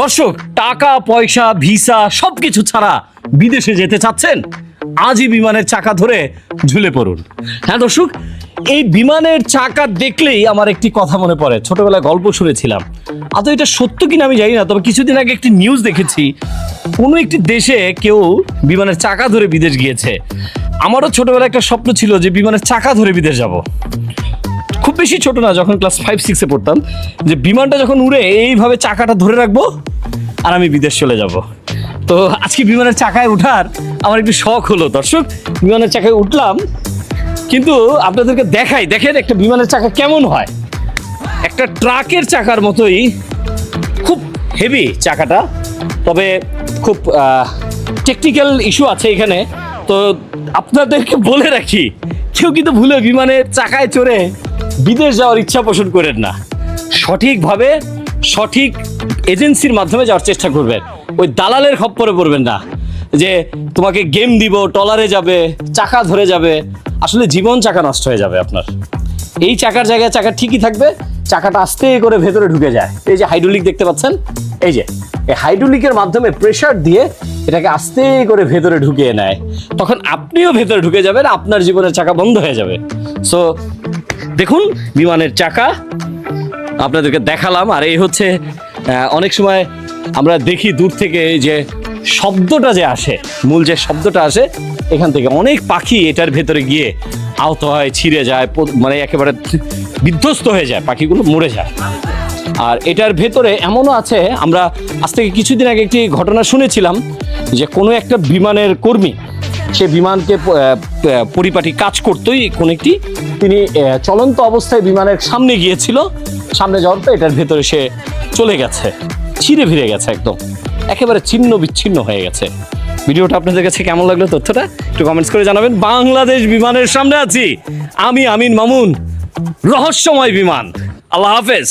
দর্শক, টাকা পয়সা ভিসা সবকিছু ছাড়া বিদেশে যেতে চাচ্ছেন? আজই বিমানের চাকা ধরে ঝুলে পড়ুন। হ্যাঁ দর্শক, এই বিমানের চাকা দেখলেই আমার একটি কথা মনে পড়ে। ছোটবেলায় গল্প শুনেছিলাম, আদৌ এটা সত্য কিনা আমি জানি না, তবে কিছুদিন আগে একটি নিউজ দেখেছি, কোনো একটি দেশে কেউ বিমানের চাকা ধরে বিদেশ গিয়েছে। আমারও ছোটবেলায় একটা স্বপ্ন ছিল যে বিমানের চাকা ধরে বিদেশ যাব। খুব বেশি ছোট না, যখন ক্লাস 5-6-এ পড়তাম, যে বিমানটা যখন উড়ে এইভাবে চাকাটা ধরে রাখবো আর আমি বিদেশ চলে যাব। তো আজকে বিমানের চাকায় ওঠার আমার একটু শখ হলো। দর্শক, বিমানের চাকায় উঠলাম, কিন্তু আপনাদেরকে দেখেন একটা বিমানের চাকা কেমন হয়। একটা ট্রাকের চাকার মতোই, খুব হেভি চাকাটা, তবে খুব টেকনিক্যাল ইস্যু আছে এখানে। তো আপনাদেরকে বলে রাখি, কেউ কিন্তু ভুলে বিমানের চাকায় চড়ে বিদেশ যাওয়ার ইচ্ছা পোষণ করেন না। সঠিকভাবে সঠিক এজেন্সির মাধ্যমে যাওয়ার চেষ্টা করবেন। ওই দালালের খপ্পরে পড়বেন না যে তোমাকে গেম দিব, টলারে যাবে, চাকা ধরে যাবে। আসলে জীবন চাকা নষ্ট হয়ে যাবে আপনার। এই চাকার জায়গায় চাকা ঠিকই থাকবে, চাকাটা আস্তে করে ভেতরে ঢুকে যায়। এই যে হাইড্রোলিক দেখতে পাচ্ছেন, এই যে এই হাইড্রোলিকের মাধ্যমে প্রেসার দিয়ে এটাকে আস্তে করে ভেতরে ঢুকিয়ে নেয়। তখন আপনিও ভেতরে ঢুকে যাবেন, আপনার জীবনের চাকা বন্ধ হয়ে যাবে। সো দেখুন বিমানের চাকা আপনাদেরকে দেখালাম। আর এই হচ্ছে অনেক সময় আমরা দেখি দূর থেকে যে শব্দটা যে আসে, মূল যে শব্দটা আসে এখান থেকে, অনেক পাখি এটার ভেতরে গিয়ে আহত হয়, ছিঁড়ে যায়, মানে একেবারে বিধ্বস্ত হয়ে যায়, পাখিগুলো মরে যায়। আর এটার ভেতরে এমনও আছে, আমরা আজ থেকে কিছুদিন আগে একটি ঘটনা শুনেছিলাম যে কোনো একটা বিমানের কর্মী, সে বিমানকে পরিপাটি কাজ করতোই কোন একটি, তিনি চলন্ত অবস্থায় বিমানের সামনে গিয়েছিল, সামনে যাওয়ার পর এটার ভেতরে সে চলে গেছে, ছিঁড়ে ভিড়ে গেছে, একদম একেবারে ছিন্ন বিচ্ছিন্ন হয়ে গেছে। ভিডিওটা আপনাদের কাছে কেমন লাগলো, তথ্যটা একটু কমেন্টস করে জানাবেন। বাংলাদেশ বিমানের সামনে আছি আমি, আমিন মামুন, রহস্যময় বিমান। আল্লাহ হাফেজ।